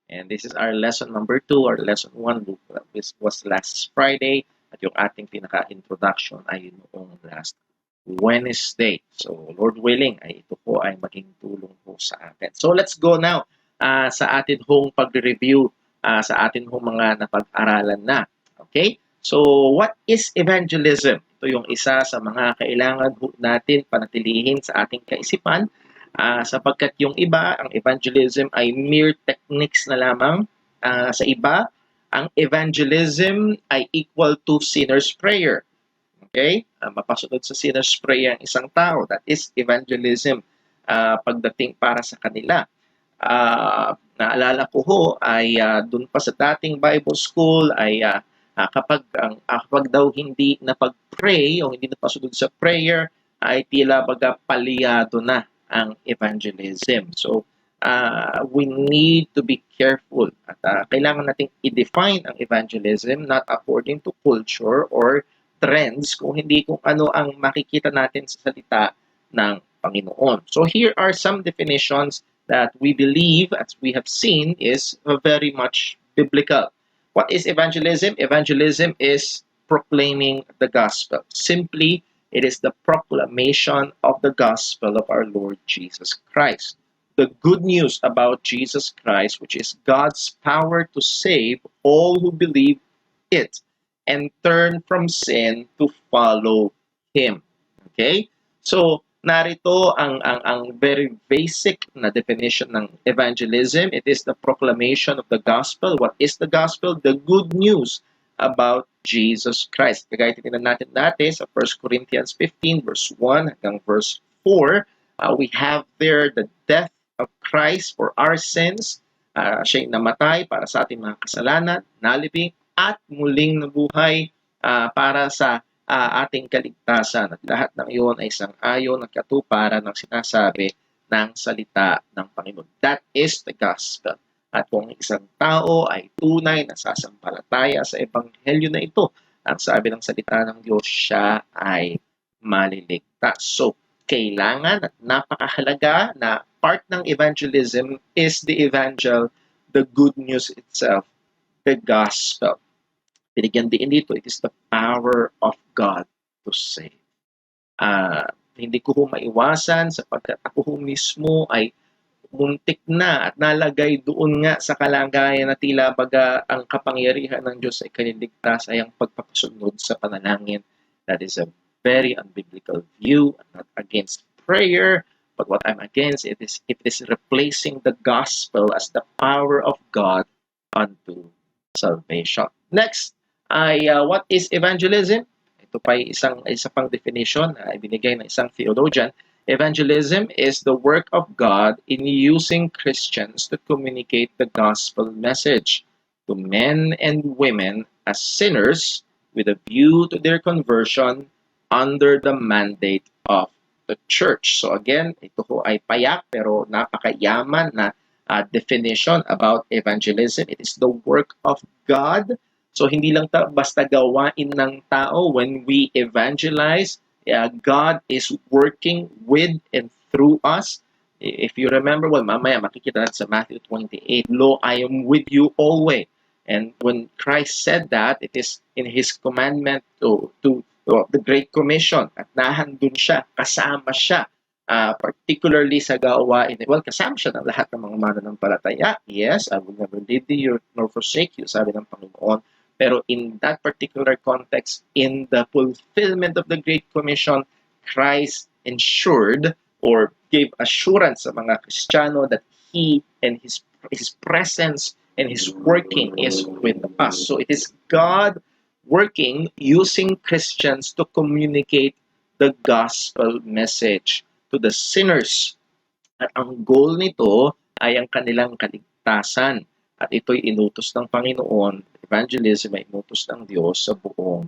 And this is our lesson number 2 or lesson 1. This was last Friday at yung ating pinaka-introduction ay noong last Wednesday. So, Lord willing, ay ito po ay maging tulong po sa atin. So, let's go now sa atin hong pag-review sa atin hong mga napag-aralan na. Okay? So, what is evangelism? Ito yung isa sa mga kailangan natin panatilihin sa ating kaisipan sapagkat yung iba, ang evangelism ay mere techniques na lamang. Sa iba, ang evangelism ay equal to sinner's prayer. Okay? Mapasunod sa sinner's prayer ang isang tao. That is evangelism pagdating para sa kanila. Naalala ko ho ay dun pa sa dating Bible school ay kapag daw hindi napag-pray o hindi napasunod sa prayer ay tila baga paliyado na ang evangelism. So, we need to be careful at kailangan nating i-define ang evangelism not according to culture or trends kung hindi kung ano ang makikita natin sa salita ng Panginoon. So here are some definitions that we believe, as we have seen, is very much biblical. What is evangelism? Evangelism is proclaiming the gospel. Simply, it is the proclamation of the gospel of our Lord Jesus Christ. The good news about Jesus Christ, which is God's power to save all who believe it and turn from sin to follow Him. Okay? So, narito ang very basic na definition ng evangelism. It is the proclamation of the gospel. What is the gospel? The good news about Jesus Christ. Kagaya titignan natin dati sa 1 Corinthians 15 verse 1 hanggang verse 4, we have there the death of Christ for our sins. Siya'y namatay para sa ating mga kasalanan, nalibing, at muling nabuhay para sa ating kaligtasan. At lahat ng iyon ay sang-ayon at katuparan ng sinasabi ng salita ng Panginoon. That is the gospel. At kung isang tao ay tunay na sasampalataya sa ebanghelyo na ito, ang sabi ng salita ng Diyos, siya ay maliligtas. So, kailangan at napakahalaga na part ng evangelism is the evangel, the good news itself, the gospel. Binigyan din dito, it is the power of God to save. Hindi ko maiwasan sapagkat ako mismo ay muntik na at nalagay doon nga sa kalagayan na tila baga ang kapangyarihan ng Diyos ay kaniligtas ay ang pagpapasunod sa panalangin. That is a very unbiblical view. I'm not against prayer, but what I'm against it is replacing the gospel as the power of God unto salvation. Next ay what is evangelism? Ito pa ay isa pang definition na ibinigay ng isang theologian. Evangelism is the work of God in using Christians to communicate the gospel message to men and women as sinners with a view to their conversion under the mandate of the church. So again, ito po ay payak pero napakayaman na definition about evangelism. It is the work of God. So hindi lang basta gawain ng tao when we evangelize. God is working with and through us. If you remember, well, mamaya makikita natin sa Matthew 28, Lo, I am with you always. And when Christ said that, it is in His commandment to the Great Commission. At nahandun siya, kasama siya, particularly sa gawain. Well, kasama siya ng lahat ng mga mananampalataya. Yes, I will never leave you nor forsake you, sabi ng Panginoon. Pero in that particular context, in the fulfillment of the Great Commission, Christ ensured or gave assurance sa mga Kristiyano that He and His presence and His working is with us. So it is God working using Christians to communicate the gospel message to the sinners. At ang goal nito ay ang kanilang kaligtasan. At ito'y inutos ng Panginoon, evangelism ay inutos ng Diyos sa buong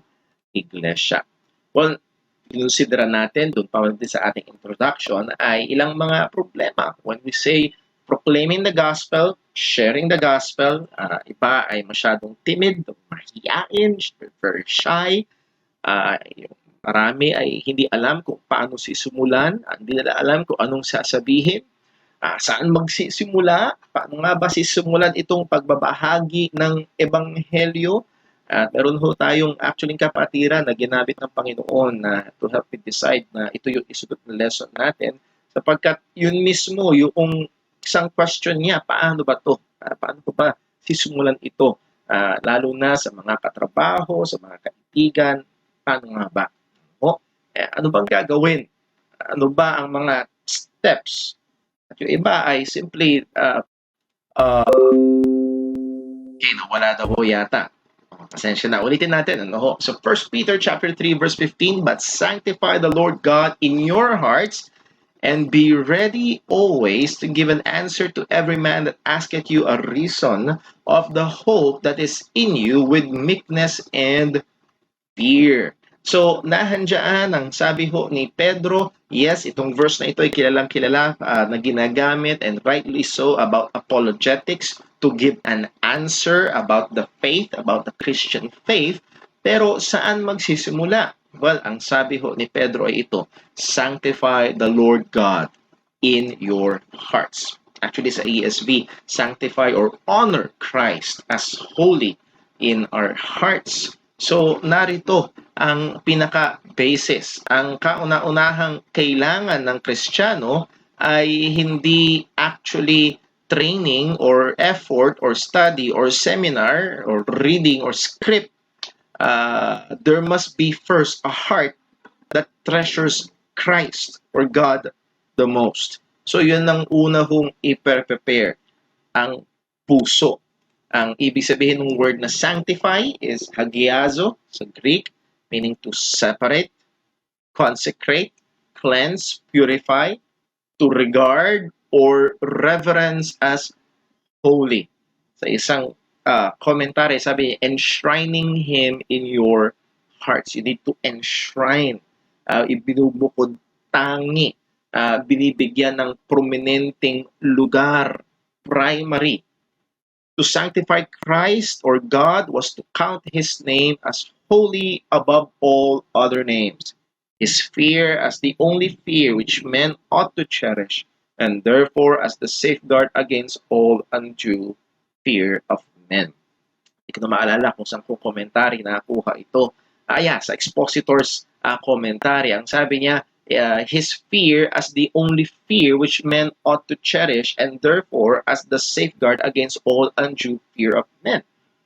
iglesia. Well, consider natin, doon pa din sa ating introduction, ay ilang mga problema. When we say proclaiming the gospel, sharing the gospel, iba ay masyadong timid, mahiyain, very shy. Marami ay hindi alam kung paano sisimulan, hindi nila alam kung anong sasabihin. Saan magsisimula? Paano nga ba sisimulan itong pagbabahagi ng Ebanghelyo? At meron ho tayong actually kapatiran na ginamit ng Panginoon na to help me decide na ito yung isulat na lesson natin sapagkat yun mismo yung isang question niya, paano ba to? Paano ko ba sisimulan ito? Lalo na sa mga katrabaho, sa mga kaibigan, paano nga ba? Ano bang gagawin? Ano ba ang mga steps? At yung iba ay simply, wala daw ho yata. Pasensya na. Ulitin natin. Ano ho? So 1 Peter chapter 3 verse 15, but sanctify the Lord God in your hearts and be ready always to give an answer to every man that asketh you a reason of the hope that is in you with meekness and fear. So, nahandyan ang sabi ho ni Pedro, yes, itong verse na ito ay kilalang-kilala na ginagamit and rightly so about apologetics to give an answer about the faith, about the Christian faith. Pero saan magsisimula? Well, ang sabi ho ni Pedro ay ito, sanctify the Lord God in your hearts. Actually sa ESV, sanctify or honor Christ as holy in our hearts. So, narito ang pinaka-basis. Ang kauna-unahang kailangan ng Kristiyano ay hindi actually training or effort or study or seminar or reading or script. There must be first a heart that treasures Christ or God the most. So, yun ang una hong i-prepare, ang puso. Ang ibig sabihin ng word na sanctify is hagiazo sa Greek, meaning to separate, consecrate, cleanse, purify, to regard or reverence as holy. Sa isang commentary, sabi, enshrining Him in your hearts. You need to enshrine, ibinubukod tangi, binibigyan ng prominenteng lugar, primary. To sanctify Christ or God was to count His name as holy above all other names, His fear as the only fear which men ought to cherish, and therefore as the safeguard against all undue fear of men. Hindi ko na maalala kung saan kong komentary nakuha ito. Sa expositor's commentary, ang sabi niya, his fear as the only fear which men ought to cherish and therefore as the safeguard against all undue fear of men.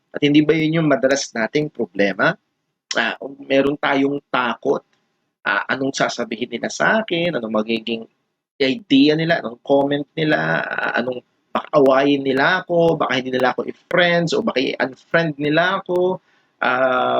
At hindi ba yun yung madalas nating problema? Meron tayong takot. Anong sasabihin nila sa akin? Anong magiging idea nila? Anong comment nila? Anong baka awayin nila ako? Baka hindi nila ako i-friends o baka i-unfriend nila ako?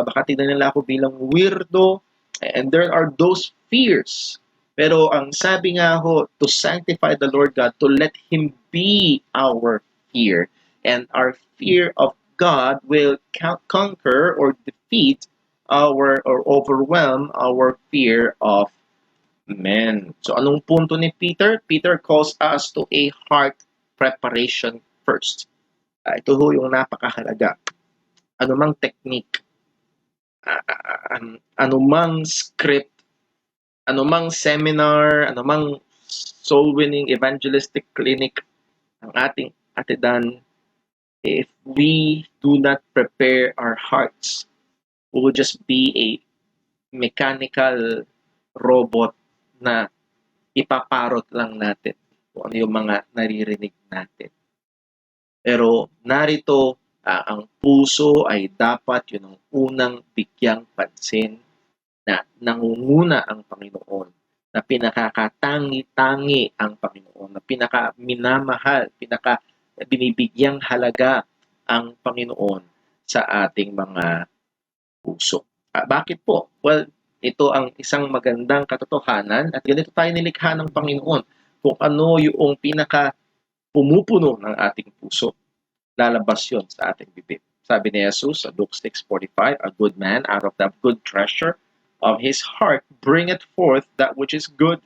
Baka tignan nila ako bilang weirdo? And there are those fears. Pero ang sabi nga ho, to sanctify the Lord God, to let Him be our fear. And our fear of God will conquer or defeat or overwhelm our fear of men. So anong punto ni Peter? Peter calls us to a heart preparation first. Ito ho yung napakahalaga. Anumang technique, anumang script, anumang seminar, anumang soul-winning evangelistic clinic ang ating atidan, if we do not prepare our hearts, we will just be a mechanical robot na ipaparot lang natin kung ano yung mga naririnig natin. Pero narito, ang puso ay dapat yun ang unang bigyang pansin na nangunguna ang Panginoon, na pinakakatangi-tangi ang Panginoon, na pinakaminamahal, binibigyang halaga ang Panginoon sa ating mga puso. Bakit po? Well, ito ang isang magandang katotohanan at ganito tayo nilikha ng Panginoon kung ano yung pumupuno ng ating puso. Lalabas yun sa ating bibig. Sabi ni Jesus sa Luke 6:45, a good man out of the good treasure of his heart bringeth forth that which is good,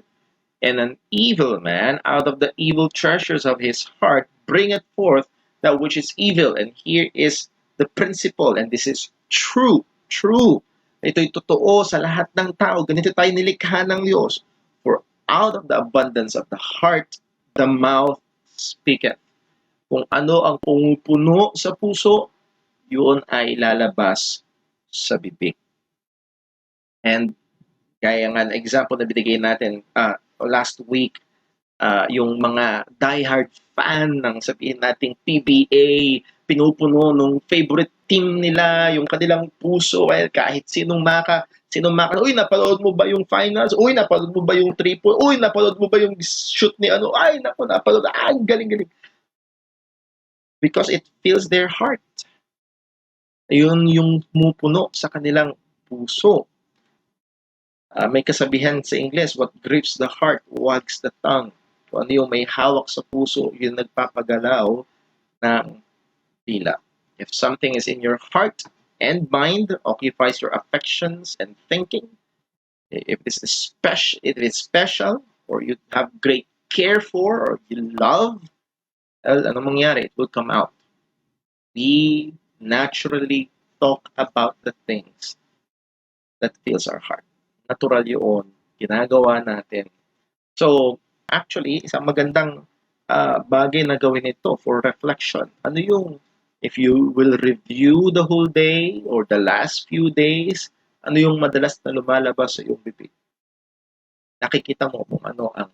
and an evil man out of the evil treasures of his heart bringeth forth that which is evil. And here is the principle, and this is true. Ito'y totoo sa lahat ng tao. Ganito tayo nilikha ng Diyos. For out of the abundance of the heart, the mouth speaketh. Kung ano ang pumupuno sa puso, yun ay lalabas sa bibig. And gaya nga ng example na binigay natin last week, yung mga diehard fan ng sabihin nating PBA, pinupuno nung favorite team nila, yung kanilang puso, kahit sinong maka, uy, napanood mo ba yung finals? Uy, napanood mo ba yung triple? Uy, napanood mo ba yung shoot ni ano? Ay, napanood. Ay, galing. Because it fills their heart. Yun yung pumupuno sa kanilang puso. May kasabihan sa English, what grips the heart, wags the tongue. Kung ano yung may hawak sa puso, yun nagpapagalaw ng dila. If something is in your heart and mind, occupies your affections and thinking, if it is special, or you have great care for, or you love, ano mangyari? It will come out. We naturally talk about the things that fills our heart. Natural yun. Ginagawa natin. So, actually, isang magandang bagay na gawin ito for reflection. Ano yung, if you will review the whole day or the last few days, ano yung madalas na lumalabas sa iyong bibig? Nakikita mo kung ano ang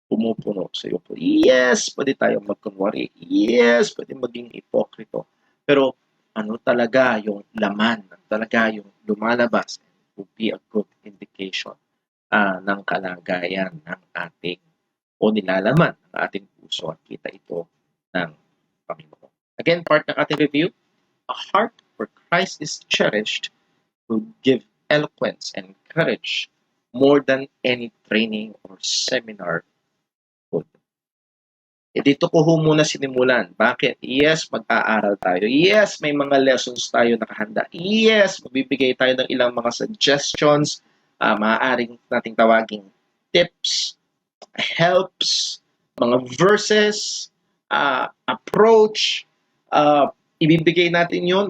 pumupuno sa iyo. Yes, pwede tayong magkunwari. Yes, pwede maging ipokrito. Pero ano talaga yung laman, talaga yung lumalabas would be a good indication ng kalagayan ng ating o nilalaman ng ating puso at kita ito ng Panginoon. Again, part ng ating review, a heart where Christ is cherished will give eloquence and courage more than any training or seminar could. Dito ko muna sinimulan. Bakit? Yes, mag-aaral tayo. Yes, may mga lessons tayo nakahanda. Yes, magbibigay tayo ng ilang mga suggestions, maaaring nating tawaging tips, helps, mga verses, approach, ibibigay natin yun,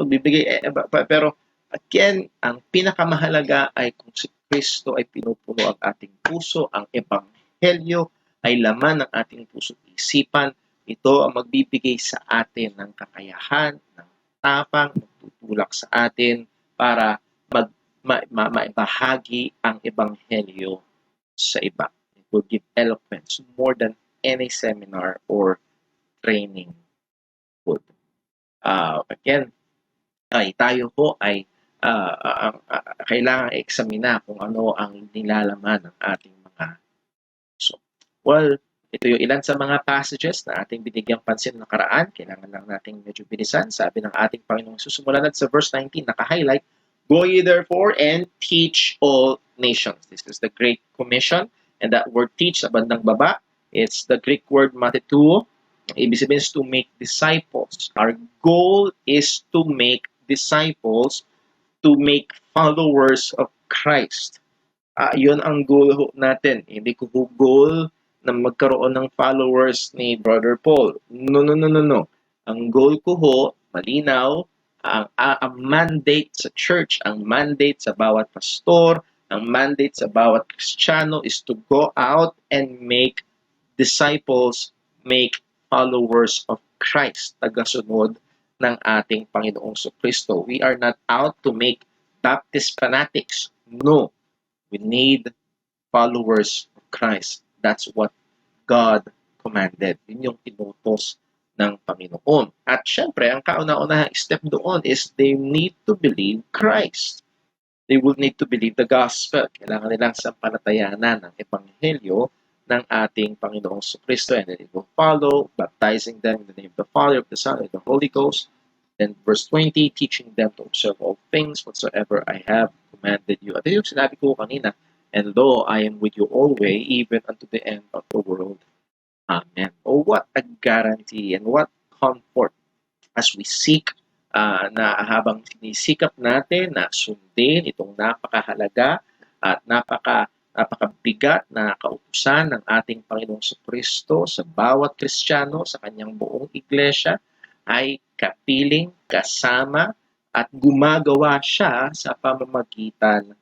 pero again, ang pinakamahalaga ay kung si Kristo ay pinupuno ang ating puso, ang ebanghelyo ay laman ng ating puso isipan, ito ang magbibigay sa atin ng kakayahan, ng tapang, magtutulak sa atin para maibahagi ang ebanghelyo sa iba. It will give eloquence more than any seminar or training would. Again, tayo po ay kailangan eksamina kung ano ang nilalaman ng ating mga puso. Well, ito yung ilan sa mga passages na ating binigyang pansin nakaraan. Kailangan lang nating medyo bilisan. Sabi ng ating Panginoong susumulan at sa verse 19, naka-highlight, go ye therefore and teach all nations. This is the Great Commission. And that word teach sa bandang baba, it's the Greek word matetuo. Ibig sabihin is to make disciples. Our goal is to make disciples, to make followers of Christ. Yun ang goal natin. Hindi ko goal na magkaroon ng followers ni Brother Paul. No. Ang goal ko malinaw, ang mandate sa church, ang mandate sa bawat pastor, ang mandate sa bawat Kristiyano is to go out and make disciples, make followers of Christ, tagasunod ng ating Panginoong Kristo. We are not out to make Baptist fanatics. No. We need followers of Christ. That's what God commanded. Yun yung inutos ng Panginoon. At syempre, ang kauna-unahang step doon is they need to believe Christ. They will need to believe the gospel. Kailangan nilang sampalatayanan ng ebanghelyo ng ating Panginoong Kristo, and then it will follow, baptizing them in the name of the Father, of the Son, and the Holy Ghost. Then verse 20, teaching them to observe all things whatsoever I have commanded you. At yung sinabi ko kanina, and lo, I am with you always, even unto the end of the world. Amen. Oh, what a guarantee and what comfort as we seek na habang sinisikap natin na sundin itong napakahalaga at napakabigat na kautusan ng ating Panginoong Kristo sa bawat Kristiyano sa kanyang buong iglesia, ay kapiling, kasama, at gumagawa siya sa pamamagitan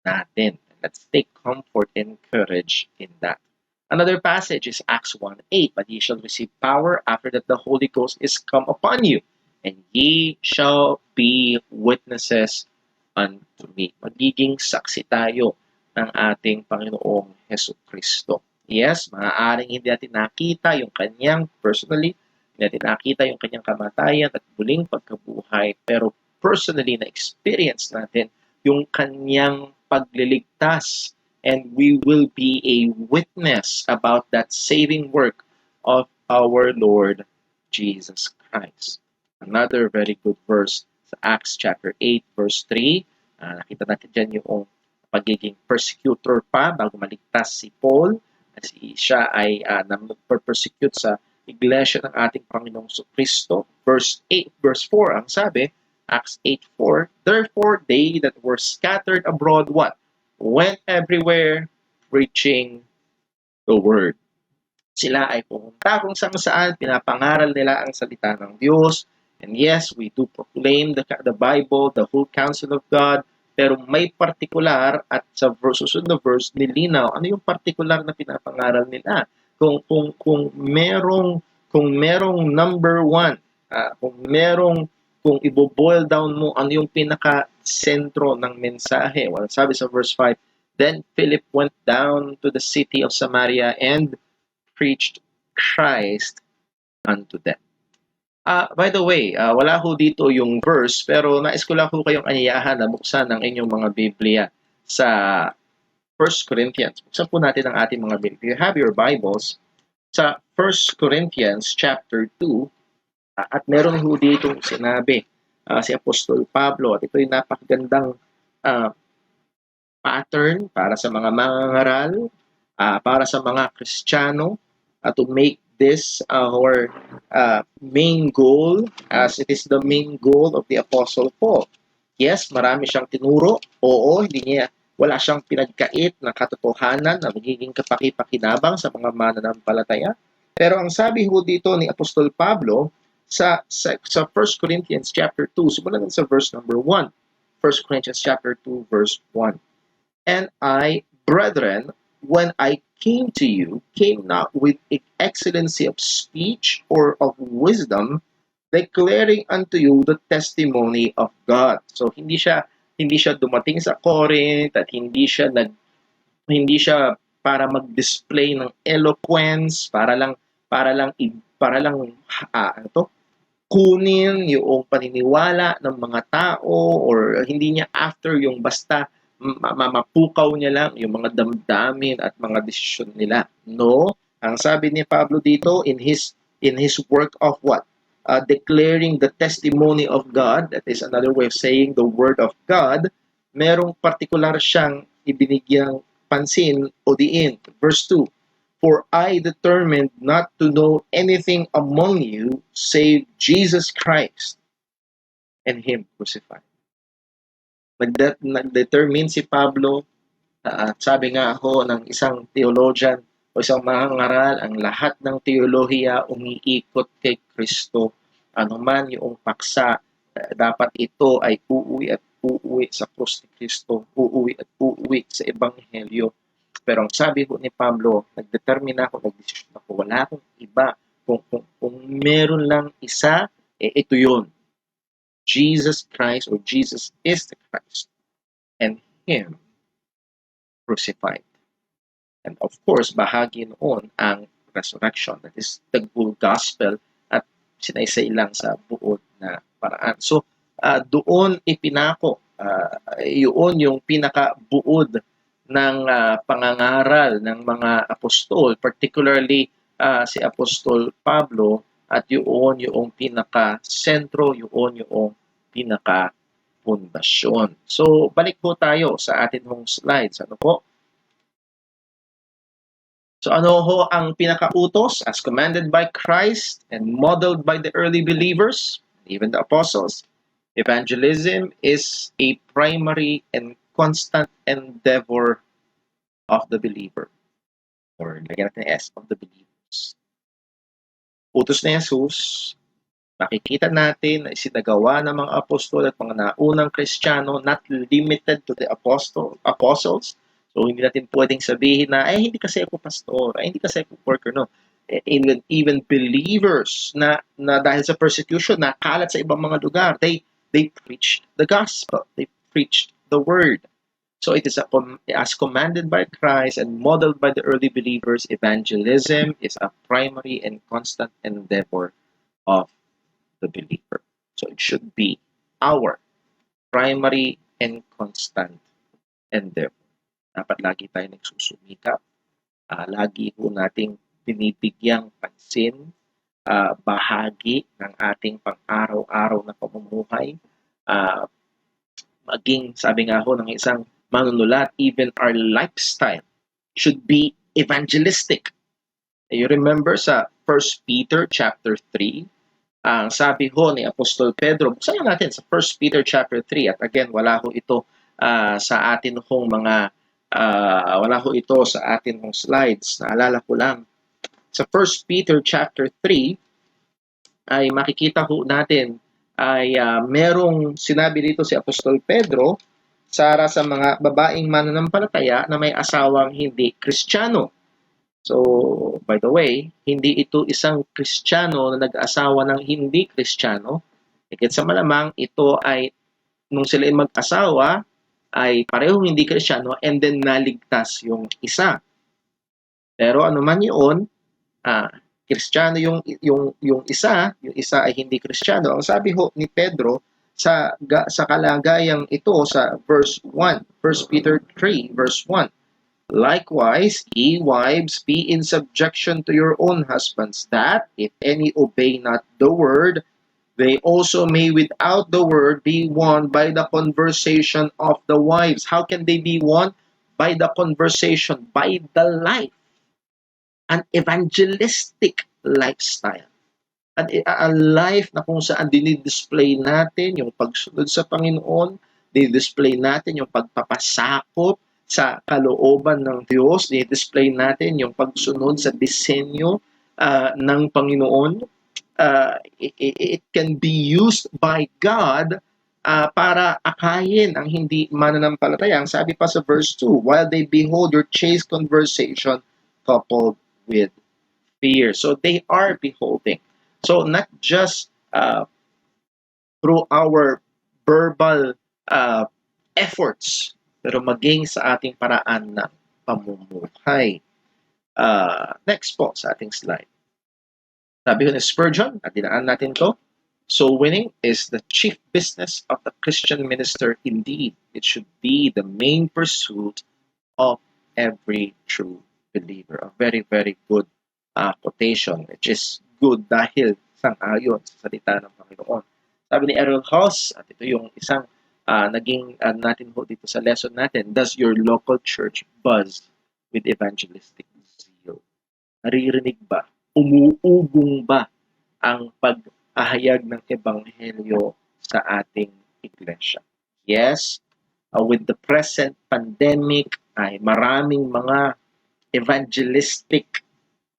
natin. Let's take comfort and courage in that. Another passage is Acts 1:8, but ye shall receive power after that the Holy Ghost is come upon you, and ye shall be witnesses unto me. Magiging saksi tayo ng ating Panginoong Hesukristo. Yes, maaaring hindi natin nakita yung kanyang personally, hindi natin nakita yung kanyang kamatayan at muling pagkabuhay, pero personally na-experience natin yung kanyang pagliligtas, and we will be a witness about that saving work of our Lord Jesus Christ. Another very good verse sa Acts chapter 8 verse 3. Nakita natin dyan yung pagiging persecutor pa bago maligtas si Paul. Siya ay nag-persecute sa iglesia ng ating Panginoong Kristo. Verse 4 ang sabi, Acts 8:4, therefore they that were scattered abroad, what? Went everywhere preaching the word. Sila ay pumunta kung saan, pinapangaral nila ang salita ng Diyos. And yes, we do proclaim the Bible, the whole counsel of God, pero may particular at sa susunod na verse nilinaw ano yung particular na pinapangaral nila. Kung merong number one, kung ibo-boil down mo ano yung pinaka-sentro ng mensahe. Well, sabi sa verse 5, then Philip went down to the city of Samaria and preached Christ unto them. By the way, wala ho dito yung verse, pero nais ko lang ho kayong anyayahan na buksan ang inyong mga Biblia sa 1 Corinthians. Buksan po natin ang ating mga Biblia. You have your Bibles sa 1 Corinthians chapter 2, at meron ho dito sinabi si Apostol Pablo, at ito yung napakagandang pattern para sa mga mangangaral, para sa mga Kristiyano, to make this our main goal, as it is the main goal of the Apostle Paul. Yes, marami siyang tinuro. Oo, wala siyang pinagkait na katotohanan na magiging kapaki-pakinabang sa mga mananampalataya. Pero ang sabi ho dito ni Apostol Pablo sa 1 Corinthians chapter 2, simulan sa verse number 1. 1 Corinthians chapter 2 verse 1. And I, brethren, when I came to you, came not with excellency of speech or of wisdom, declaring unto you the testimony of God. So hindi siya dumating sa Corinth at hindi siya para mag-display ng eloquence, para lang kunin yung paniniwala ng mga tao, or hindi niya after yung basta mapukaw niya lang yung mga damdamin at mga desisyon nila. No, ang sabi ni Pablo dito in his work of what? Declaring the testimony of God, that is another way of saying the word of God, merong particular siyang ibinigyang pansin o diin. Verse 2, for I determined not to know anything among you save Jesus Christ and Him crucified. Nag-determine si Pablo, at sabi nga ako ng isang theologian o isang mangangaral, ang lahat ng teolohiya umiikot kay Kristo. Ano man yung paksa, dapat ito ay uuwi sa krus ni Kristo, uuwi sa Ebanghelyo. Pero ang sabi ko ni Pablo, nagdetermine ako, nagdesisyon ako, wala akong iba. Kung meron lang isa, ito yun. Jesus Christ, or Jesus is the Christ, and Him crucified. And of course, bahagi noon ang resurrection, that is the full gospel, at sinaysay lang sa buod na paraan. So, doon ipinako, yun yung pinakabuod ng pangangaral ng mga apostol, particularly si Apostol Pablo, at yun yung pinaka-sentro, yun yung pinaka-pundasyon. So, balik po tayo sa atin mong slides. Ano po? So, ano ho ang pinaka-utos as commanded by Christ and modeled by the early believers, even the apostles? Evangelism is a primary and constant endeavor of the believer. Or lagyan natin S, of the believers. Utos ni Jesus, makikita natin na isinagawa ng mga apostol at mga naunang Kristiyano, not limited to the apostles. So, hindi natin pwedeng sabihin na, hindi kasi ako pastor, hindi kasi ako worker, no. Even believers na dahil sa persecution na kalat sa ibang mga lugar, they preach the gospel, they preach the word. So it is as commanded by Christ and modeled by the early believers, evangelism is a primary and constant endeavor of the believer. So it should be our primary and constant endeavor. Dapat lagi tayo nagsusumikap, lagi po nating binibigyang pansin, bahagi ng ating pang-araw-araw na pamumuhay. Maging, sabi nga ho ng isang manunulat, even our lifestyle should be evangelistic. You remember sa 1 Peter chapter 3, ang sabi ho ni Apostol Pedro, buksan natin sa 1 Peter chapter 3, at again, wala ho ito sa atin hong mga, wala ho ito sa atin hong slides. Naalala ko lang, sa 1 Peter chapter 3, ay makikita ho natin ay merong sinabi dito si Apostol Pedro sa mga babaeng mananampalataya na may asawang hindi Kristiyano. So, by the way, hindi ito isang Kristiyano na nag-asawa ng hindi Kristiyano. Higit sa malamang, ito ay, nung sila ay mag-asawa, ay parehong hindi Kristiyano and then naligtas yung isa. Pero ano man yun, Kristiyano yung isa ay hindi Kristiyano. Ang sabi ho ni Pedro sa kalagayang ito sa verse 1, 1 Peter 3 verse 1. Likewise, ye wives, be in subjection to your own husbands, that, if any obey not the word, they also may without the word be won by the conversation of the wives. How can they be won? By the conversation, by the life. An evangelistic lifestyle. A life na kung saan dinidisplay natin yung pagsunod sa Panginoon, dinidisplay natin yung pagpapasakop sa kalooban ng Diyos, dinidisplay natin yung pagsunod sa disenyo ng Panginoon. It can be used by God para akayin ang hindi mananampalataya. Ang sabi pa sa verse 2, while they behold your chaste conversation coupled with fear. So they are beholding. So not just through our verbal efforts, pero maging sa ating paraan ng pamumuhay. Next po sa ating slide. Sabi ko ni Spurgeon, at dinaan natin to, soul winning is the chief business of the Christian minister. Indeed, it should be the main pursuit of every true believer. A very, very good quotation, which is good dahil sang-ayon sa salita ng Panginoon. Sabi ni Errol House, at ito yung isang naging natin ho dito sa lesson natin, does your local church buzz with evangelistic zeal? Naririnig ba? Umuugong ba ang pag-ahayag ng ebanghelyo sa ating iglesia? Yes, with the present pandemic ay maraming mga evangelistic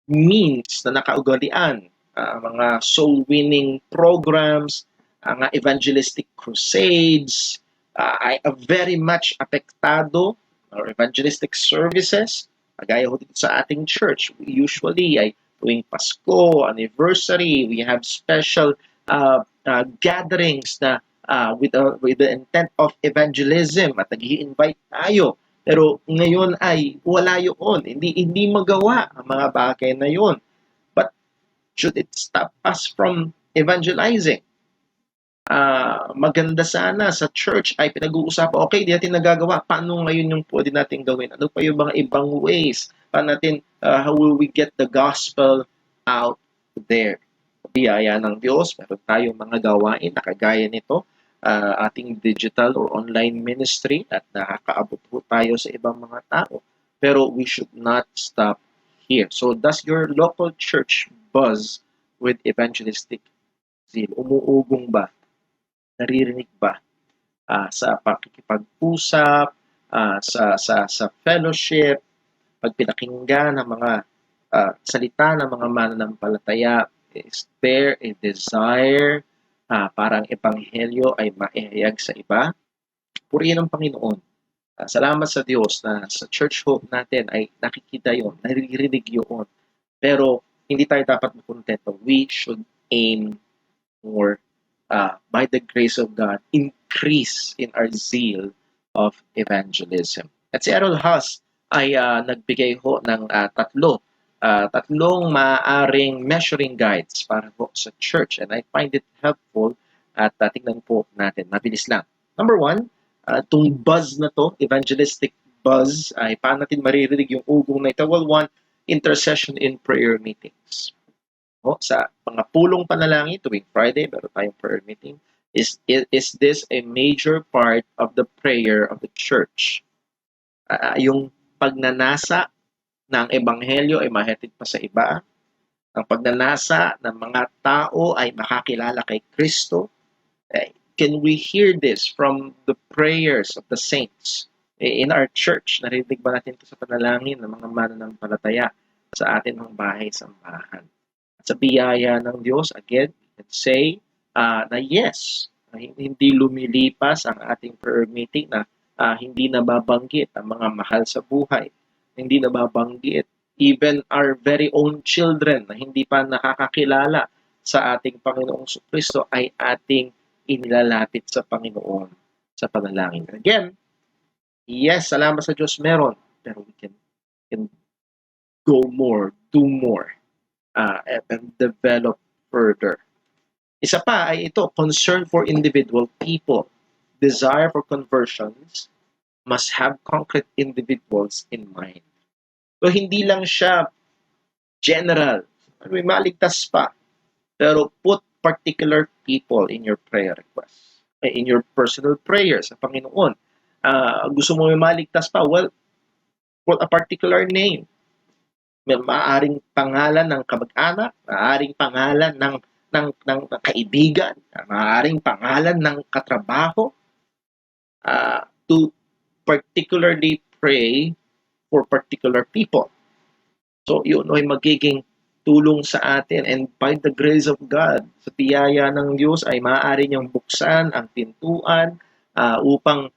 means na nakaugalian, mga soul-winning programs, mga evangelistic crusades, ay very much apektado, or evangelistic services, kagaya ho dito sa ating church. Usually ay tuwing Pasko, anniversary, we have special gatherings na with the intent of evangelism at nag-i-invite tayo. Pero ngayon ay wala yun. Hindi magawa ang mga bagay na yun. But should it stop us from evangelizing? Maganda sana sa church ay pinag-uusapan, okay, di natin nagagawa. Paano ngayon yung pwede natin gawin? Ano pa yung mga ibang ways? Paano natin, how will we get the gospel out there? Biyaya ng Diyos, meron tayong mga gawain na kagaya nito, ating digital or online ministry at nakakaabot po tayo sa ibang mga tao. Pero we should not stop here. So does your local church buzz with evangelistic zeal? Umuugong ba? Naririnig ba sa pakikipag-usap, sa fellowship, pag pinakinggan ng mga salita ng mga mananampalataya? Is there a desire para ang ebanghelyo ay maihayag sa iba? Purihin ang Panginoon Salamat sa Diyos na sa Church Hope natin ay nakikita yon, naririnig yun. Pero hindi tayo dapat makontento. We should aim more, by the grace of God, increase in our zeal of evangelism. At si Errol Haas ay nagbigay ho ng tatlong maaaring measuring guides para po sa church, and I find it helpful at tingnan po natin. Mabilis lang. Number one, itong buzz na to, evangelistic buzz, ay paano natin maririnig yung ugong na ito? Well, one, intercession in prayer meetings. Sa mga pulong panalangin tuwing Friday, meron tayong prayer meeting. Is this a major part of the prayer of the church? Yung pagnanasa ng ebanghelyo ay mahatid pa sa iba. Ang pagnanasa ng mga tao ay makakilala kay Kristo. Can we hear this from the prayers of the saints in our church? Narinig ba natin ito sa panalangin ng mga mananampalataya sa atin ng bahay-sambahan? At sa biyaya ng Diyos, again, we can say na yes, hindi lumilipas ang ating prayer meeting na hindi nababanggit ang mga mahal sa buhay. Hindi nababanggit even our very own children na hindi pa nakakakilala sa ating Panginoong Kristo ay ating inilalapit sa Panginoon sa panalangin. Again, yes, salamat sa Diyos meron, pero we can go more, do more, and develop further. Isa pa ay ito, concern for individual people. Desire for conversions must have concrete individuals in mind. So, hindi lang siya general. May maligtas pa. Pero put particular people in your prayer requests, in your personal prayers sa Panginoon. Gusto mo may maligtas pa? Well, put a particular name. May maaaring pangalan ng kamag-anak, maaaring pangalan ng kaibigan, maaaring pangalan ng katrabaho, to particularly pray for particular people. So, yun ay magiging tulong sa atin, and by the grace of God, sa biyaya ng Diyos ay maaari niyang buksan ang pintuan upang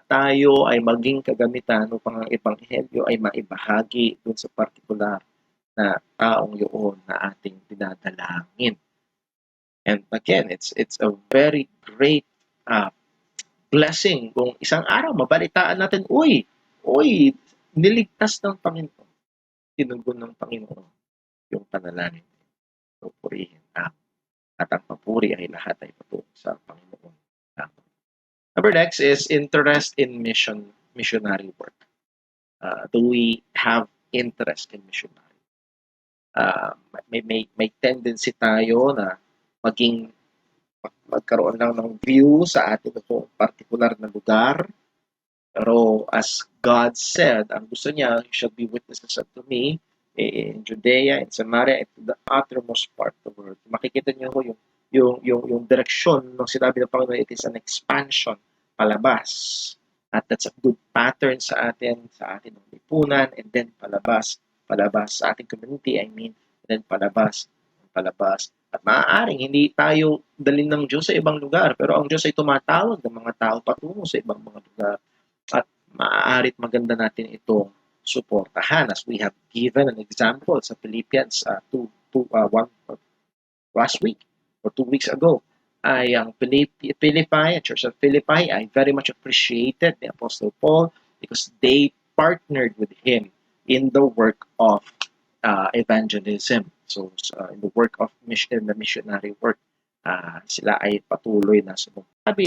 tayo ay maging kagamitan upang ang ebanghelyo ay maibahagi dun sa partikular na taong yun na ating dinadalangin. And again, it's a very great blessing kung isang araw mabalitaan natin, uy, niligtas ng Panginoon, tinugon ng Panginoon yung panalangin. So, purihin at ang papuri ay lahat ay patungo sa Panginoon. Number next is interest in missionary work. Do we have interest in missionary? May tendency tayo na magkaroon lang ng view sa ating particular na lugar. Pero as God said, ang gusto niya, you shall be witnesses unto me in Judea, in Samaria, and to the uttermost part of the world. Makikita niyo yung direksyon ng sinabi ng Panginoon, it is an expansion, palabas. At that's a good pattern sa ating lipunan, and then palabas sa ating community, and then palabas. At maaaring hindi tayo dalhin ng Diyos sa ibang lugar, pero ang Diyos ay tumatawag ng mga tao patungo sa ibang mga lugar. At maaarit maganda natin itong suportahan, as we have given an example sa Philippians 1 last week or 2 weeks ago. Ay ang Church of Philippi, I very much appreciated the Apostle Paul because they partnered with him in the work of evangelism. So in the work of in the missionary work, sila ay patuloy na sumubok. Sabi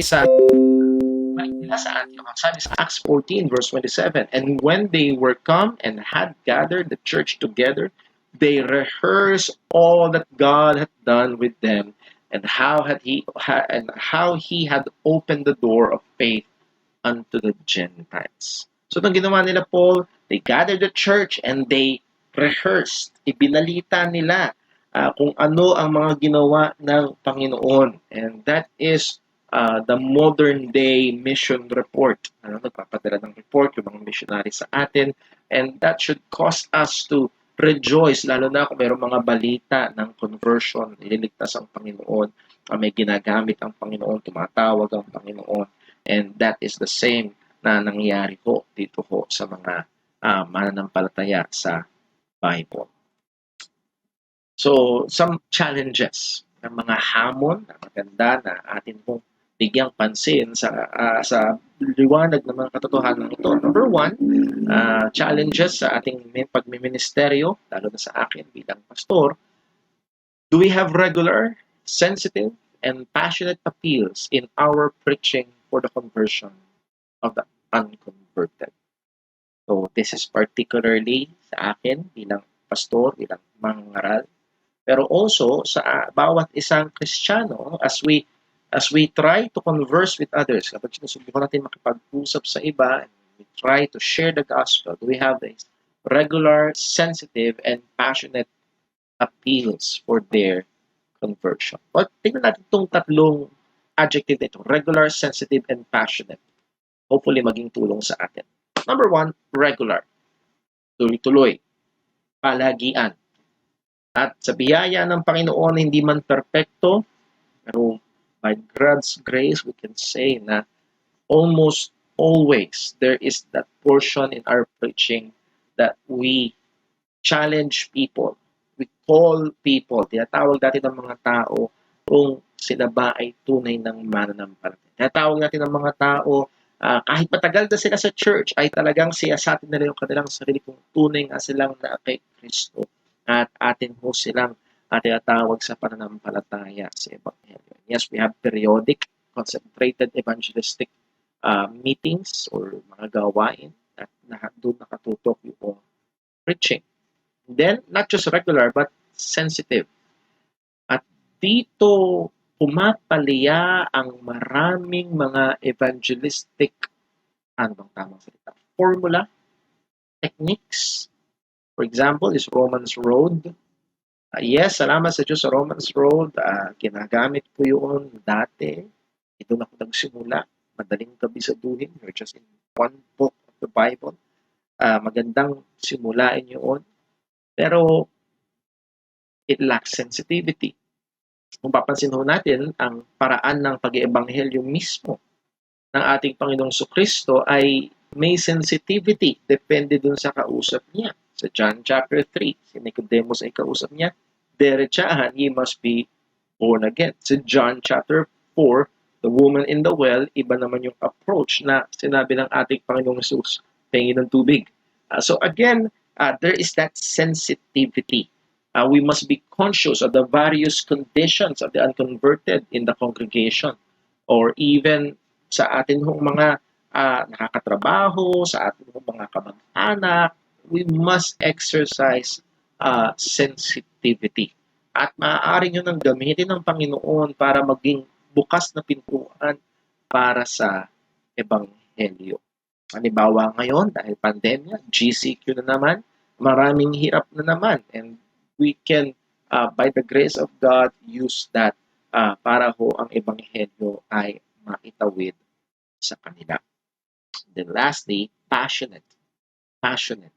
sa Acts 14 verse 27, and when they were come and had gathered the church together, they rehearsed all that God had done with them, and how he had opened the door of faith unto the Gentiles. So nang ginawa nila Paul, they gathered the church and they rehearsed. Ibinalita nila kung ano ang mga ginawa ng Panginoon, and that is the modern day mission report. Nagpapadala ng report yung mga missionary sa atin, and that should cause us to rejoice, lalo na kung mayroong mga balita ng conversion, ililigtas ang Panginoon, may ginagamit ang Panginoon, tumatawag ang Panginoon, and that is the same na nangyayari ho dito ho sa mga mananampalataya sa Bible. So, some challenges ng mga hamon na maganda na atin pong bigyang pansin sa liwanag ng mga katotohanan ito. Number one, challenges sa ating pagmiministeryo, lalo na sa akin bilang pastor. Do we have regular, sensitive, and passionate appeals in our preaching for the conversion of the unconverted? So, this is particularly sa akin bilang pastor, bilang mangaral, pero also sa bawat isang Kristiyano as we try to converse with others, kapag sinusubukan natin makipag-usap sa iba, and we try to share the gospel, do we have these regular, sensitive, and passionate appeals for their conversion? Well, tingnan natin itong tatlong adjective nito, regular, sensitive, and passionate. Hopefully, maging tulong sa atin. Number one, regular. Tuloy-tuloy. Palagian. At sa biyaya ng Panginoon, hindi man perpekto, pero by God's grace, we can say na almost always there is that portion in our preaching that we challenge people. We call people, tinatawag natin ng mga tao kung sila ba ay tunay ng mananampalataya. Tinatawag natin ng mga tao, kahit matagal na sila sa church, ay talagang siyasatin nila yung kanilang sarili kung tunay nga silang na kay Kristo. At atin ho silang tinatawag sa pananampalataya sa Ebanghelyo. Yes, we have periodic, concentrated evangelistic meetings or mga gawain at doon nakatutok yung preaching. Then, not just regular, but sensitive. At dito, pumapalya ang maraming mga evangelistic, ano bang tamang salita? Formula, techniques. For example, is Romans Road. Yes, salamat sa Diyos sa Romans Road. Ginagamit ko yun dati. Ito na ako nagsimula. Madaling kabisaduhin. You're just in one book of the Bible. Magandang simulain yun. Pero it lacks sensitivity. Kung papansin ho natin, ang paraan ng pag-iebanghelyo mismo ng ating Panginoong Kristo ay may sensitivity. Depende dun sa kausap niya. Sa John chapter 3, si Nicodemus ay kausap niya, diretsahan, ye must be born again. Sa John chapter 4, the woman in the well, iba naman yung approach na sinabi ng ating Panginoong Jesus, tingin ng tubig. So again, there is that sensitivity. We must be conscious of the various conditions of the unconverted in the congregation or even sa atin hong mga nakakatrabaho, sa atin hong mga kamag-anak. We must exercise sensitivity. At maaari nyo nang gamitin ng Panginoon para maging bukas na pintuan para sa Ebanghelyo. Halimbawa ngayon, dahil pandemya, GCQ na naman, maraming hirap na naman. And we can, by the grace of God, use that para ho ang Ebanghelyo ay maitawid sa kanila. Then lastly, passionate. Passionate.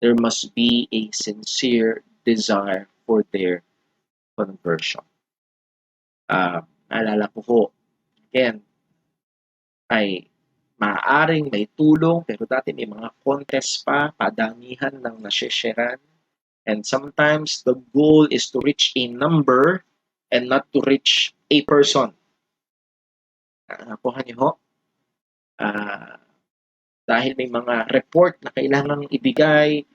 There must be a sincere desire for their conversion. Naalala ko ho, again, ay maaaring may tulong, pero dati may mga contest pa, padamihan ng nasisharean. And sometimes the goal is to reach a number and not to reach a person. Nakuha niyo ho? Dahil may mga report na kailangang ibigay,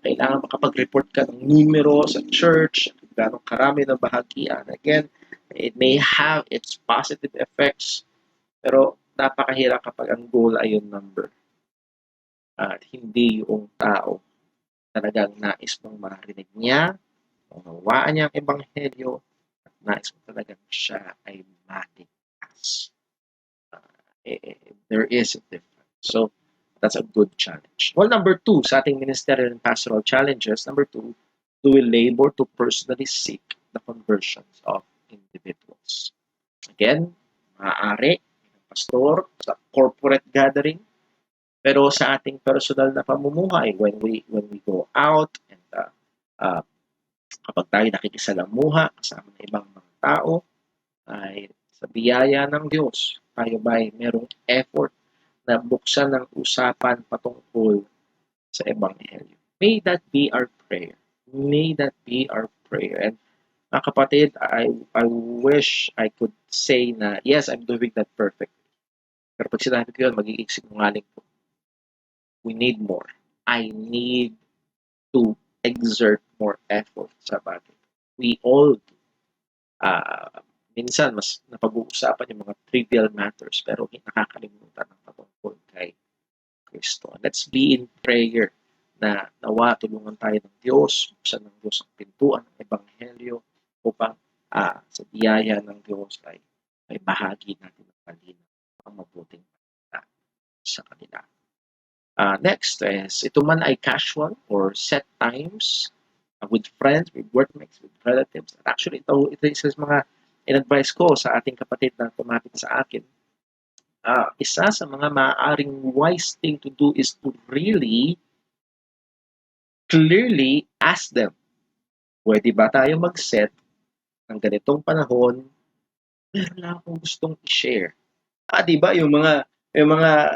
kailangan makapag-report ka ng numero sa church, gano'ng karami na bahagian. Again, it may have its positive effects, pero napakahirap kapag ang goal ay yung number. At hindi yung tao talagang nais mong marinig niya, unawaan niya ang ebanghelyo, at nais mo talagang siya ay maligtas. There is a difference. So, that's a good challenge. Well, number 2, sa ating ministerial and pastoral challenges, number 2, do we labor to personally seek the conversions of individuals? Again, maaari, pastor, sa corporate gathering, pero sa ating personal na pamumuhay, when we go out and kapag tayo nakikisalamuha kasama ng ibang mga tao, ay sa biyaya ng Diyos, tayo ba ay merong effort na buksan ng usapan patungkol sa Ebanghelyo. May that be our prayer. May that be our prayer. And mga kapatid, I wish I could say na, yes, I'm doing that perfect. Pero pag sinabi ko yun, magiging sinungaling po. We need more. I need to exert more effort sa bagay. We all do. Minsan, mas napag-uusapan yung mga trivial matters pero nakakalimutan ng patungkol kay Kristo. Let's be in prayer na nawa tulungan tayo ng Diyos, buksan ng Diyos ang pintuan ng Ebanghelyo upang sa biyaya ng Diyos ay bahagi natin ng palinaw ang mabuting balita sa kanila. Next is, ito man ay casual or set times with friends, with workmates, with relatives. At actually, ito isa sa mga in-advise ko sa ating kapatid na tumapit sa akin. Isa sa mga maaaring wise thing to do is to really clearly ask them, pwede ba tayo mag-set ng ganitong panahon? Meron lang akong gustong i-share. Diba, yung mga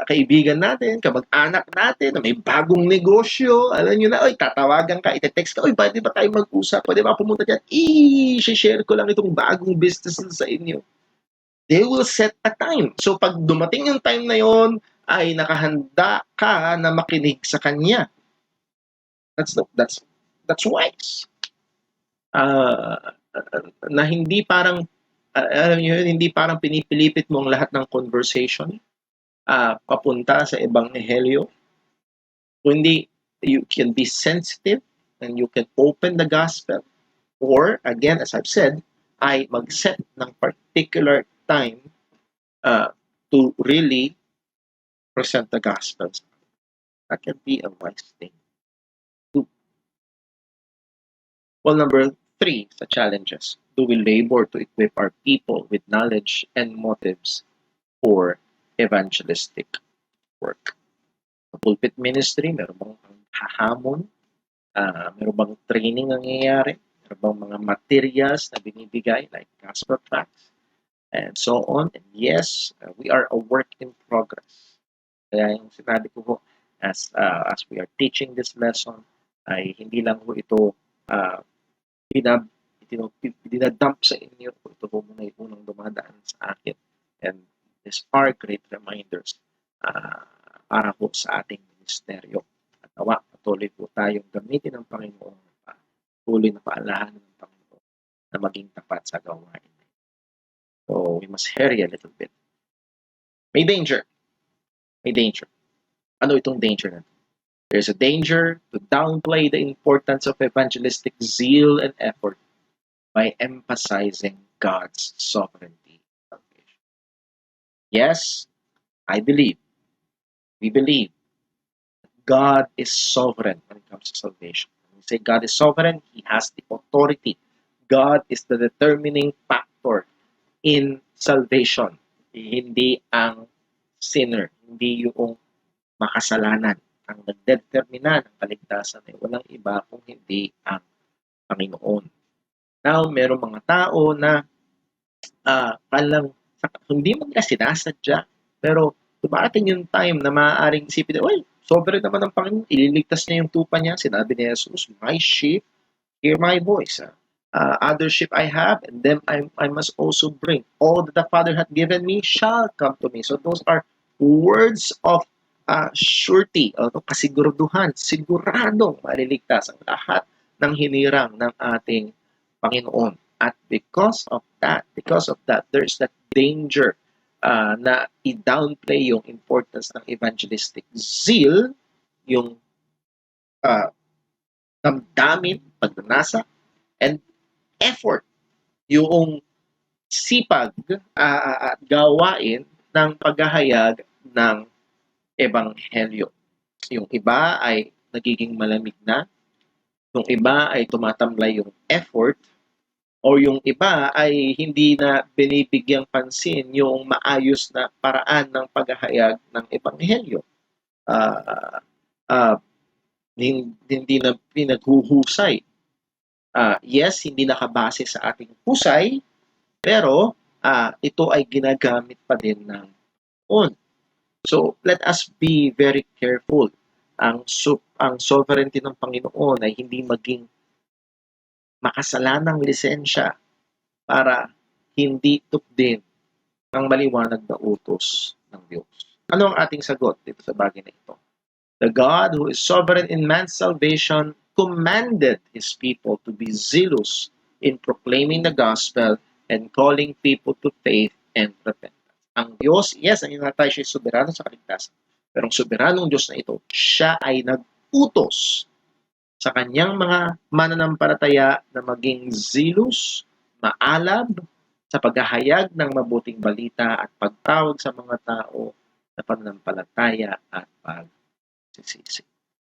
kaibigan natin, kamag-anak natin na may bagong negosyo, alam nyo na, tatawagan ka, ite-text ka, pwede ba tayo mag-usap? Pwede ba pumunta dyan? I-share ko lang itong bagong business sa inyo. They will set a time. So, pag dumating yung time na yon, ay nakahanda ka na makinig sa kanya. That's wise. Na hindi parang, alam nyo yun, hindi parang pinipilipit mo ang lahat ng conversation papunta sa Ebanghelyo. Kundi, you can be sensitive and you can open the gospel. Or, again, as I've said, ay mag-set ng particular time to really present the gospel. That can be a wise thing. Well, number 3 sa challenges. Do we labor to equip our people with knowledge and motives for evangelistic work? Sa pulpit ministry, meron bang hahamon? Meron bang training ang nangyayari? Meron bang mga materials na binibigay like gospel tracts and so on? And yes, we are a work in progress. Kaya yung sinabi ko as we are teaching this lesson ay hindi lang po ito dinadump sa inyo. Ito po muna yung unang dumadaan sa akin. And these are great reminders para po sa ating ministeryo. At nawa, patuloy po tayong gamitin ng Panginoon, patuloy na paalahan ng Panginoon na maging tapat sa gawain. So, we must hurry a little bit. May danger. Ano itong danger na? There's a danger to downplay the importance of evangelistic zeal and effort by emphasizing God's sovereignty. Yes, we believe God is sovereign when it comes to salvation. When we say God is sovereign, He has the authority. God is the determining factor in salvation. Hindi ang sinner, hindi yung makasalanan. Ang nagdetermina ng kaligtasan ay walang iba kung hindi ang Panginoon. Now, merong mga tao na hindi mo nila sinasadya, pero dumarating yung time na maaaring isipin, sobrang naman ng Panginoon, ililigtas niya yung tupa niya. Sinabi ni Jesus, my sheep, hear my voice. Other sheep I have, and them I must also bring. All that the Father hath given me shall come to me. So those are words of surety, kasiguraduhan, siguradong maliligtas ang lahat ng hinirang ng ating Panginoon. At because of that, there's that danger na i-downplay yung importance ng evangelistic zeal, yung damdamin, pagnanasa, and effort, yung sipag at gawain ng paghahayag ng Ebanghelyo. Yung iba ay nagiging malamig na, yung iba ay tumatamlay yung effort, o yung iba ay hindi na binibigyang pansin yung maayos na paraan ng paghahayag ng Ebanghelyo. Hindi na pinaghuhusay. Yes, hindi nakabase sa ating husay, pero ito ay ginagamit pa din ng Panginoon. So, let us be very careful. Ang sovereignty ng Panginoon ay hindi maging makasalanang lisensya para hindi tupdin ang maliwanag na utos ng Diyos. Ano ang ating sagot dito sa bagay na ito? The God who is sovereign in man's salvation commanded His people to be zealous in proclaiming the gospel and calling people to faith and repentance. Ang Diyos, yes, ang inatay siya soberano sa kaligtasan. Pero ang soberanong Diyos na ito, siya ay nag-utos sa kanyang mga mananampalataya na maging zealous, maalab, sa paghahayag ng mabuting balita at pagtawag sa mga tao na pananampalataya at pagsisisi.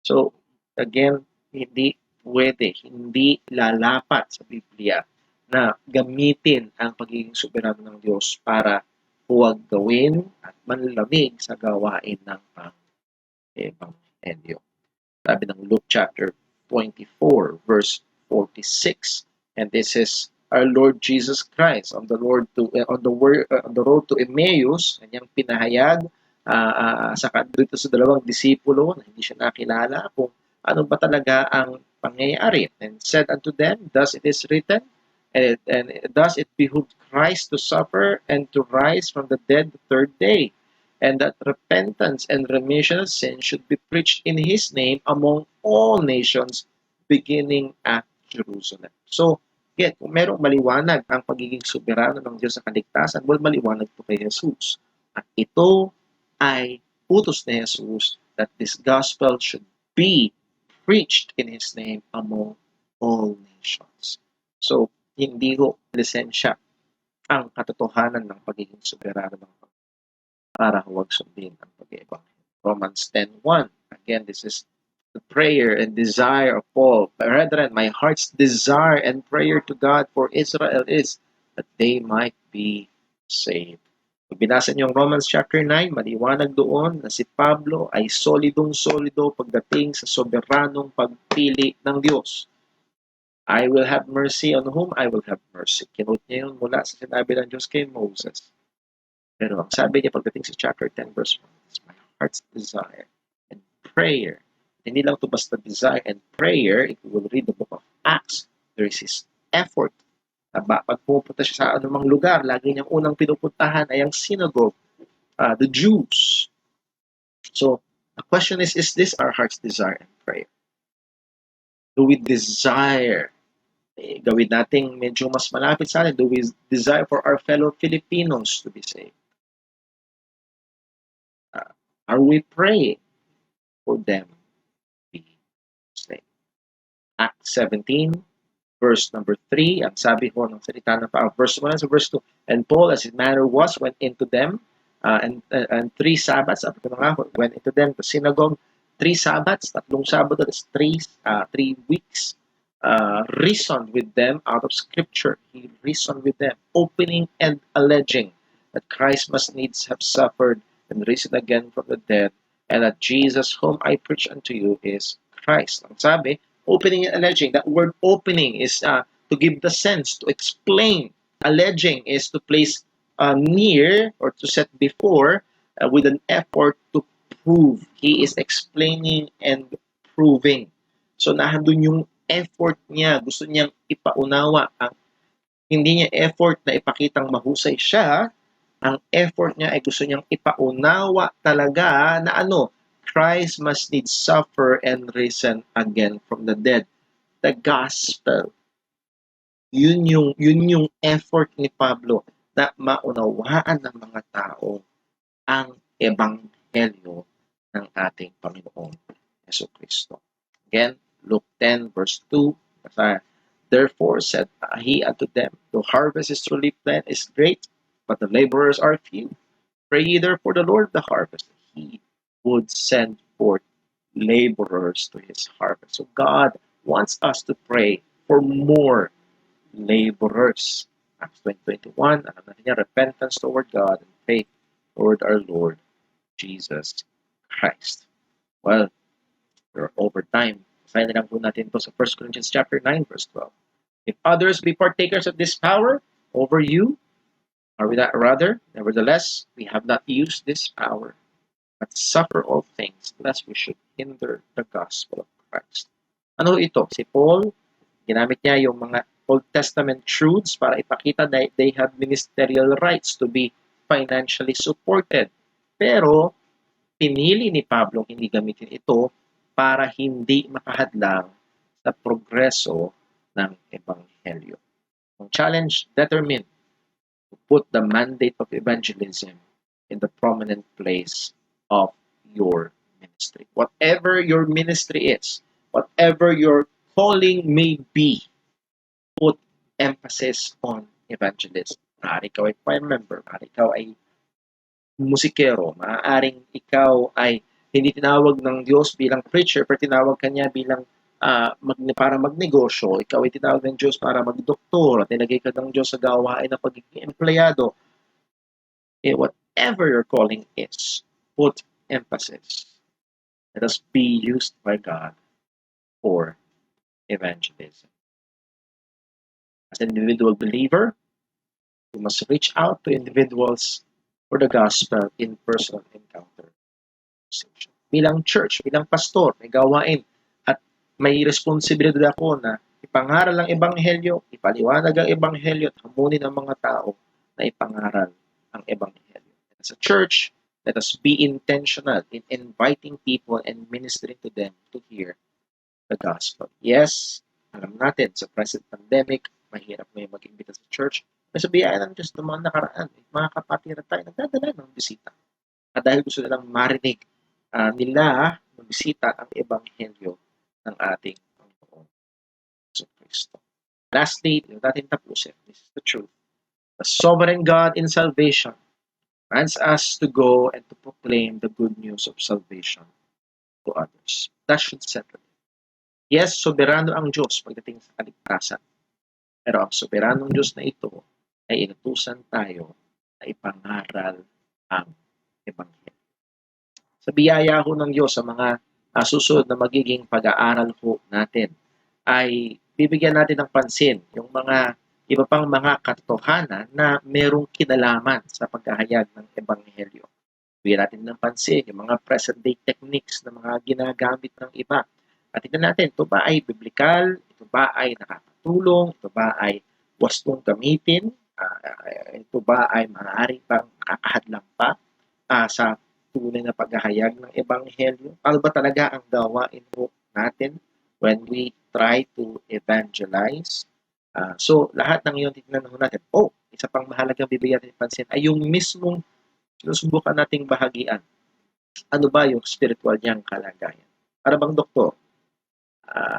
So, again, hindi pwede, hindi lalapat sa Biblia na gamitin ang pagiging soberano ng Diyos para huwag gawin at manlamig sa gawain ng pang-ebanghelyo. Sabi ng Luke chapter 24, verse 46, and this is our Lord Jesus Christ on the road to Emmaus, kanyang pinahayag dito sa dalawang disipulo na hindi siya nakilala kung ano ba talaga ang pangyayari. And said unto them, thus it is written, and thus it behooved Christ to suffer and to rise from the dead the third day, and that repentance and remission of sin should be preached in His name among all nations, beginning at Jerusalem. So, again, kung merong maliwanag ang pagiging soberano ng Diyos sa kaligtasan, well, maliwanag po kay Jesus. At ito ay utos ni Jesus that this gospel should be preached in His name among all nations. So, hindi ko lisensya ang katotohanan ng pagiging soberano ng Panginoon para huwag sundin ang pag-ebanghelyo. Romans 10:1. Again, this is the prayer and desire of Paul. Brethren, my heart's desire and prayer to God for Israel is that they might be saved. Pag binasa niyo ang Romans chapter 9, maliwanag doon na si Pablo ay solidong-solido pagdating sa soberanong pagpili ng Diyos. I will have mercy on whom I will have mercy. Kinot niya yun mula sa sinabi ng Diyos kay Moses. Pero ang sabi niya pagdating sa chapter 10 verse 1, it's my heart's desire and prayer. Hindi lang ito basta desire and prayer. If you will read the book of Acts, there is his effort. Pag pupunta siya sa anumang lugar, lagi niyang unang pinupuntahan ay ang synagogue, the Jews. So, the question is this our heart's desire and prayer? Do we desire, gawin natin medyo mas malapit sa atin, do we desire for our fellow Filipinos to be saved? Are we praying for them to be saved? Acts 17, verse number 3, ang sabi ko ng salita ng verse 1 to verse 2, and Paul, as his manner was, went into them, and 3 Sabbaths, went into them, the synagogue, 3 Sabbaths, 3 Sabado, that's 3 weeks, reasoned with them out of Scripture. He reasoned with them, opening and alleging that Christ must needs have suffered and risen again from the dead, and that Jesus whom I preach unto you is Christ. Ang sabi, opening and alleging. That word opening is to give the sense, to explain. Alleging is to place near or to set before with an effort to prove. He is explaining and proving. So nandun yung effort niya. Gusto niyang ipaunawa. Hindi niya effort na ipakitang mahusay siya. Ang effort niya ay gusto niyang ipaunawa talaga na Christ must needs suffer and risen again from the dead. The gospel. Yun yung effort ni Pablo na maunawaan ng mga tao ang ebanghelyo ng ating Panginoong Jesucristo. Again, Luke 10 verse 2. Therefore said he unto them, the harvest is truly plenty, is great, but the laborers are few. Pray ye therefore the Lord of the harvest, he would send forth laborers to his harvest. So God wants us to pray for more laborers. Acts 20:21, alam natin niya, repentance toward God and faith toward our Lord Jesus Christ. Well, we're over time. Finally lang po natin ito sa 1 Corinthians chapter 9 verse 12. If others be partakers of this power over you, are we that rather? Nevertheless, we have not used this power. but suffer all things, lest we should hinder the gospel of Christ. Ano ito? Si Paul, ginamit niya yung mga Old Testament truths para ipakita na they have ministerial rights to be financially supported. Pero, pinili ni Pablo hindi gamitin ito para hindi makahadlang sa progreso ng Ebanghelyo. Ang challenge determined to put the mandate of evangelism in the prominent place of your ministry. Whatever your ministry is, whatever your calling may be, put emphasis on evangelism. Maaari ikaw ay choir member, maaari ikaw ay musikero, maaaring ikaw ay hindi tinawag ng Diyos bilang preacher, pero tinawag kanya bilang para magnegosyo, ikaw ay tinawag ng Diyos para magdoktor, at nilagay ka ng Diyos sa gawain ng pagiging empleyado. Whatever your calling is, put emphasis. Let us be used by God for evangelism. As an individual believer, you must reach out to individuals for the gospel in personal encounter. Bilang church, bilang pastor, may gawain at may responsibilidad ako na ipangaral ang ebanghelyo, ipaliwanag ang ebanghelyo at hamunin ang mga tao na ipangaral ang ebanghelyo. As a church, let us be intentional in inviting people and ministering to them to hear the gospel. Yes, alam natin sa present pandemic, mahirap may mag-imbita sa church. May sa biyaya ng Diyos ng mga nakaraan, mga kapatiran tayo nagdadala ng bisita. At dahil gusto nilang marinig nila magbisita ang ebanghelyo ng ating Panginoon sa Kristo. Lastly, yung natin tapusin, this is the truth. The sovereign God in salvation commands us to go and to proclaim the good news of salvation to others. That should settle it. Yes, soberano ang Diyos pagdating sa kaligtasan. Pero ang soberanong Diyos na ito ay inutusan tayo na ipangaral ang ebanghelyo. Sa biyaya ho ng Diyos sa mga susunod na magiging pag-aaral ho natin ay bibigyan natin ng pansin yung mga iba pang mga katotohanan na merong kinalaman sa paghahayag ng ebanghelyo. Bigyan natin ng pansin yung mga present day techniques na mga ginagamit ng iba. At tignan natin, ito ba ay biblical? Ito ba ay nakakatulong? Ito ba ay wastong gamitin? Ito ba ay maaaring pang nakakahadlang pa sa tunay na paghahayag ng ebanghelyo? Ano ba talaga ang gawain po natin when we try to evangelize? So, lahat ng iyon titignan natin. Isa pang mahalagang bibigyan natin pansin ay yung mismong sinusubukan nating bahagian. Ano ba yung spiritual niyang kalagayan? Para bang doktor,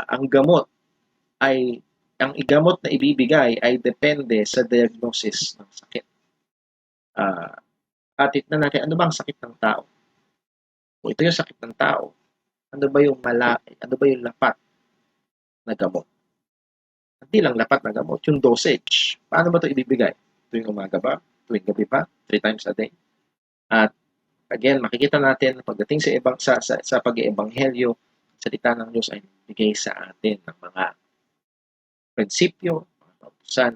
ang igamot na ibibigay ay depende sa diagnosis ng sakit. At tignan natin, ano ba ang sakit ng tao? Kung ito yung sakit ng tao, ano ba yung lapat na gamot? Hindi lang lapat na gamot, yung dosage. Paano ba ito ibibigay? Tuwing umaga ba? Tuwing gabi pa? 3 times a day? At again, makikita natin pagdating sa pag-iebanghelyo, salita ng Diyos ay bigay sa atin ng mga prinsipyo, mga kautusan,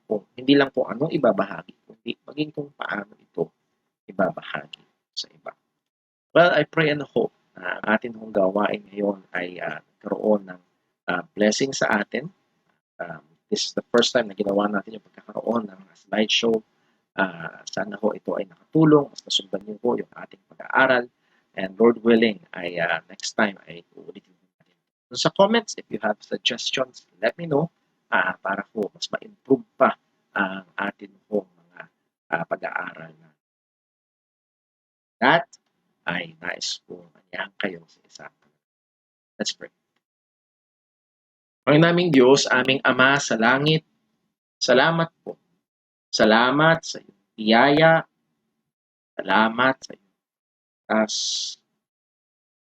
kung hindi lang po anong ibabahagi, kundi maging kung paano ito ibabahagi sa iba. Well, I pray and hope na ang atin hong gawain ngayon ay karoon ng blessing sa atin. This is the first time na ginawa natin yung pagkakaroon ng slideshow. Sana ho ito ay nakatulong, mas nasundan niyo po yung ating pag-aaral. And Lord willing, ay next time ay uulitin natin. So, sa comments, if you have suggestions, let me know para po mas ma-improve pa ang atin pong mga pag-aaral na. That ay nais po manyahan kayo sa isang. Let's pray. Panginoon naming Diyos, aming Ama sa langit, salamat po. Salamat sa iyong biyaya. Salamat sa iyong taas.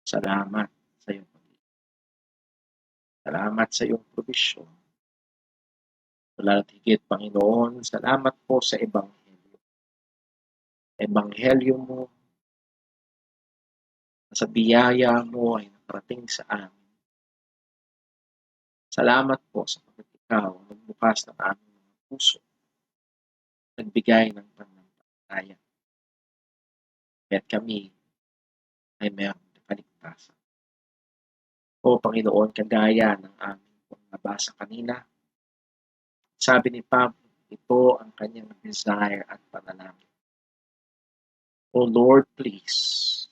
Salamat sa iyong pag-ibig. Salamat sa iyong provisyon. Lalo't higit, Panginoon, salamat po sa Ebanghelyo. Ebanghelyo mo, sa biyaya mo ay nakarating sa amin. Salamat po sa pagkat ikaw nagbukas ng aming mga puso. Nagbigay ng pananampalataya. Kaya't kami ay mayroong kaligtasan. O Panginoon, kagaya ng aming nabasa kanina, sabi ni Pablo, ito ang kanyang desire at panalangin. O Lord, please,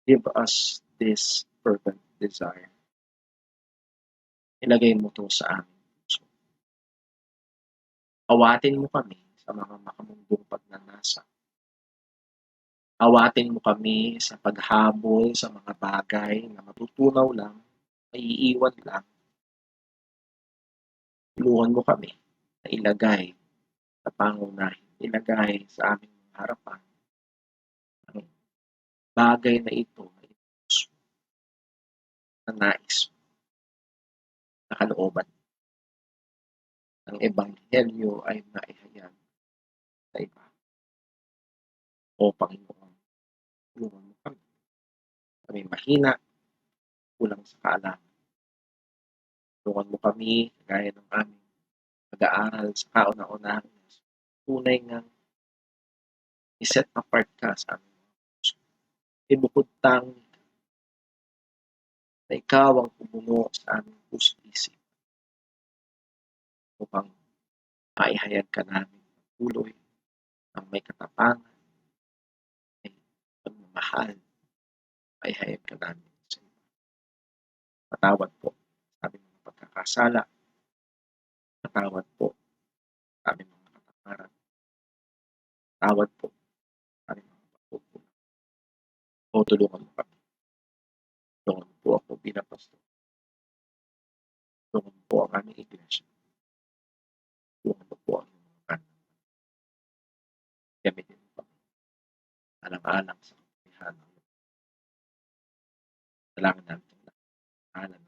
give us this fervent desire. Ilagay mo to sa aming puso. Awatin mo kami sa mga makamundong pagnanasa. Awatin mo kami sa paghabol sa mga bagay na matutunaw lang, maiiwan lang. Tulungan mo kami na ilagay sa pangunahin, ilagay sa aming harapan ang bagay na ito na itus mo, na nais mo, na kalooban ng Ebanghelyo ay maihayag sa iba. O Panginoon, tulungan mo kami. Kami mahina, kulang sa kaalaman. Tulungan mo kami, gaya ng aming pag-aaral sa kauna-unahan. Tunay nga i-set apart ka sa aming mga puso. Ibukod tangi na ikaw ang pumuno sa aming puso isip upang maihayag ka namin ng tuloy ng may katapangan, may pagmamahal, maihayag ka namin sa iyo. Patawad po sa aming mga pagkakasala, patawad po sa aming mga katamaran, patawad po sa aming mga pagkukulang. O tulungan mo kami. Tulungan mo po ako bilang pastor. Tulungan mo po ang aming iglesia. Tulungan mo po ang mga kanan. Gamitin mo kami. Alang-alang sa kapihan ng dalangin namin. Alam